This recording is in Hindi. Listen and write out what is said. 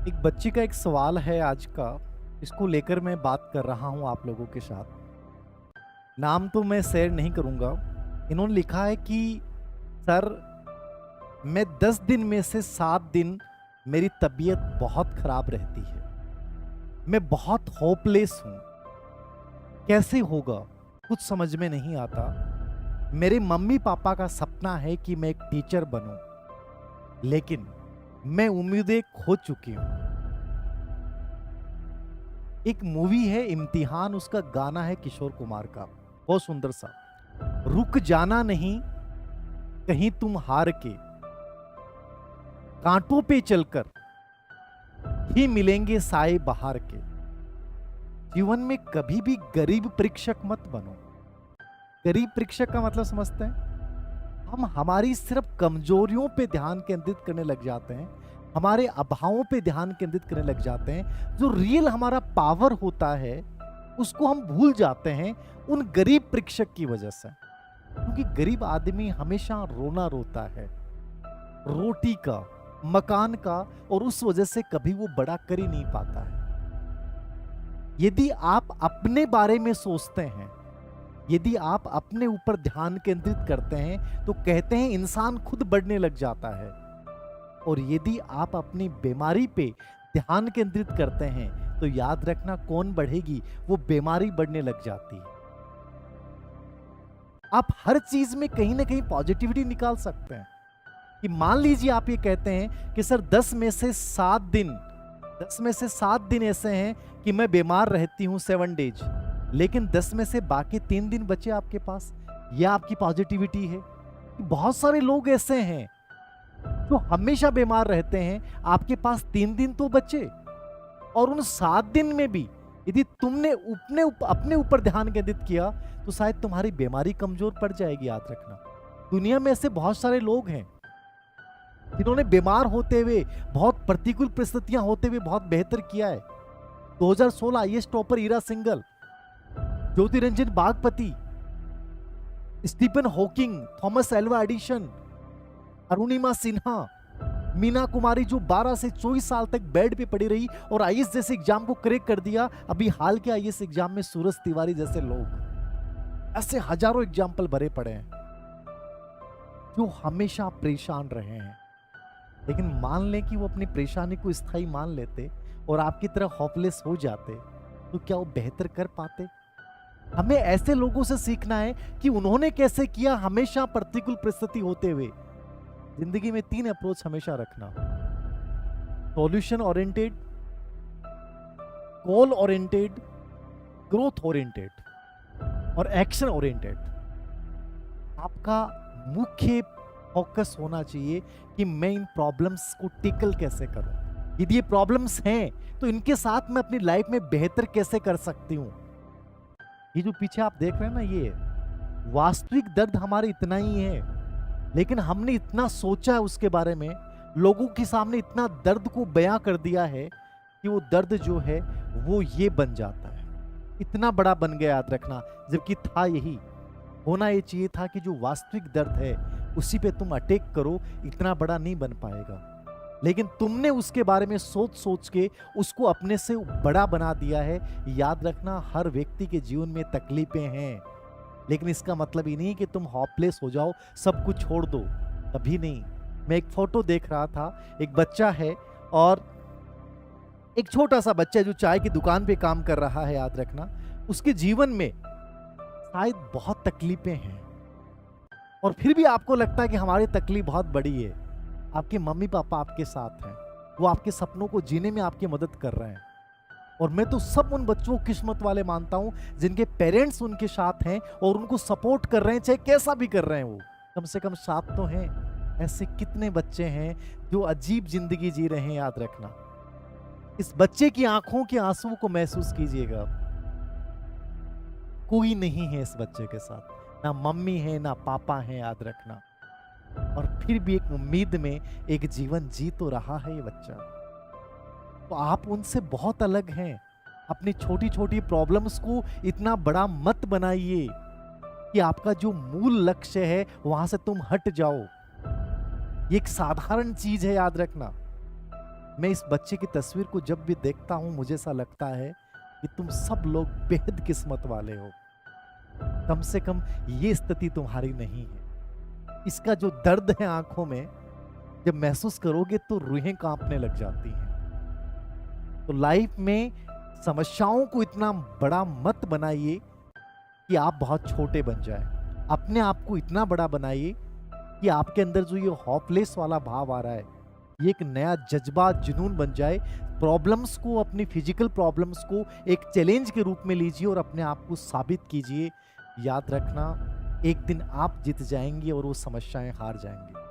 एक बच्ची का एक सवाल है आज का, इसको लेकर मैं बात कर रहा हूँ आप लोगों के साथ। नाम तो मैं शेयर नहीं करूँगा। इन्होंने लिखा है कि सर, मैं 10 दिन में से 7 दिन मेरी तबीयत बहुत खराब रहती है। मैं बहुत होपलेस हूँ। कैसे होगा? कुछ समझ में नहीं आता। मेरे मम्मी-पापा का सपना है कि मैं एक टीचर बनूँ, लेकिन मैं उम्मीदें खो चुकी हूँ। एक मूवी है इम्तिहान, उसका गाना है किशोर कुमार का, बहुत सुंदर सा। रुक जाना नहीं कहीं तुम हार के, कांटों पे चलकर ही मिलेंगे साए बहार के। जीवन में कभी भी गरीब परीक्षक मत बनो। गरीब परीक्षक का मतलब समझते हैं? हम हमारी सिर्फ कमजोरियों पे ध्यान केंद्रित करने लग जाते हैं, हमारे अभावों पे ध्यान केंद्रित करने लग जाते हैं। जो रियल हमारा पावर होता है उसको हम भूल जाते हैं उन गरीब परीक्षक की वजह से। क्योंकि गरीब आदमी हमेशा रोना रोता है, रोटी का, मकान का, और उस वजह से कभी वो बड़ा कर ही नहीं पाता है। यदि आप अपने बारे में सोचते हैं, यदि आप अपने ऊपर ध्यान केंद्रित करते हैं, तो कहते हैं इंसान खुद बढ़ने लग जाता है। और यदि आप अपनी बीमारी पे ध्यान केंद्रित करते हैं, तो याद रखना कौन बढ़ेगी? वो बीमारी बढ़ने लग जाती है। आप हर चीज में कहीं ना कहीं पॉजिटिविटी निकाल सकते हैं। कि मान लीजिए आप ये कहते हैं कि सर 10 में से 7 दिन ऐसे हैं कि मैं बीमार रहती हूं 7 डेज, लेकिन 10 में से बाकी 3 दिन बचे आपके पास। यह आपकी पॉजिटिविटी है। बहुत सारे लोग ऐसे हैं जो हमेशा बीमार रहते हैं, आपके पास 3 दिन तो बचे। और उन 7 दिन में भी यदि तुमने अपने ऊपर ध्यान केंद्रित किया, तो शायद तुम्हारी बीमारी कमजोर पड़ जाएगी। याद रखना, दुनिया में ऐसे बहुत सारे लोग हैं जिन्होंने बीमार होते हुए, बहुत प्रतिकूल परिस्थितियां होते हुए बहुत बेहतर किया है। 2016 IAS topper Ira Singhal, Jyoti Ranjan Bagpati, Stephen Hawking, Thomas Alva Edison, Arunima Sinha, Meena Kumari जो 12 से 24 साल तक बेड पे पड़ी रही और आईएएस जैसे एग्जाम को क्रैक कर दिया। अभी हाल के आईएएस एग्जाम में सूरज तिवारी जैसे लोग, ऐसे हजारों एग्जाम्पल भरे पड़े हैं जो हमेशा परेशान रहे हैं। लेकिन मान लें कि वो अपनी परेशानी को स्थायी मान लेते और आपकी तरह होपलेस हो जाते, तो क्या वो बेहतर कर पाते? हमें ऐसे लोगों से सीखना है कि उन्होंने कैसे किया, हमेशा प्रतिकूल परिस्थिति होते हुए। जिंदगी में 3 अप्रोच हमेशा रखना: solution oriented, goal oriented, growth oriented और एक्शन ओरिएंटेड। आपका मुख्य फोकस होना चाहिए कि मैं इन प्रॉब्लम्स को टेकल कैसे करूं। यदि ये प्रॉब्लम्स हैं, तो इनके साथ मैं अपनी लाइफ में बेहतर कैसे कर सकती हूं। ये जो पीछे आप देख रहे हैं ना, ये वास्तविक दर्द हमारे इतना ही है, लेकिन हमने इतना सोचा है उसके बारे में, लोगों के सामने इतना दर्द को बयां कर दिया है कि वो दर्द जो है वो ये बन जाता है, इतना बड़ा बन गया। याद रखना, जबकि था यही, होना ये चाहिए था कि जो वास्तविक दर्द है उसी पे तुम अटैक करो, इतना बड़ा नहीं बन पाएगा। लेकिन तुमने उसके बारे में सोच सोच के उसको अपने से बड़ा बना दिया है। याद रखना, हर व्यक्ति के जीवन में तकलीफें हैं, लेकिन इसका मतलब ये नहीं कि तुम होपलेस हो जाओ, सब कुछ छोड़ दो, कभी नहीं। मैं एक फोटो देख रहा था, एक बच्चा है और एक छोटा सा बच्चा जो चाय की दुकान पे काम कर रहा है। याद रखना, उसके जीवन में शायद बहुत तकलीफें हैं, और फिर भी आपको लगता है कि हमारी तकलीफ बहुत बड़ी है। आपके मम्मी पापा आपके साथ हैं, वो आपके सपनों को जीने में आपकी मदद कर रहे हैं। और मैं तो सब उन बच्चों को किस्मत वाले मानता हूं जिनके पेरेंट्स उनके साथ हैं और उनको सपोर्ट कर रहे हैं, चाहे कैसा भी कर रहे हैं। वो कम से कम साथ तो हैं। ऐसे कितने बच्चे हैं जो अजीब जिंदगी जी रहे हैं। याद रखना, इस बच्चे की आंखों के आंसुओं को महसूस कीजिएगा। कोई नहीं है इस बच्चे के साथ, ना मम्मी है ना पापा है। याद रखना, और फिर भी एक उम्मीद में एक जीवन जी तो रहा है ये बच्चा। तो आप उनसे बहुत अलग हैं। अपनी छोटी छोटी प्रॉब्लम्स को इतना बड़ा मत बनाइए कि आपका जो मूल लक्ष्य है वहां से तुम हट जाओ। ये एक साधारण चीज है, याद रखना। मैं इस बच्चे की तस्वीर को जब भी देखता हूँ मुझे ऐसा लगता है कि तुम सब लोग बेहद किस्मत वाले हो। कम से कम ये स्थिति तुम्हारी नहीं है। इसका जो दर्द है आँखों में, जब महसूस करोगे तो रूहें काँपने लग जाती हैं। तो लाइफ में समस्याओं को इतना बड़ा मत बनाइए कि आप बहुत छोटे बन जाएँ। अपने आप को इतना बड़ा बनाइए कि आपके अंदर जो ये होपलेस वाला भाव आ रहा है, ये एक नया जज़्बा, जुनून बन जाए। प्रॉब्लम्स को, अपनी फिज़िकल प्रॉब्लम्स को एक चैलेंज के रूप में लीजिए और अपने आप को साबित कीजिए। याद रखना, एक दिन आप जीत जाएँगे और वो समस्याएँ हार जाएँगे।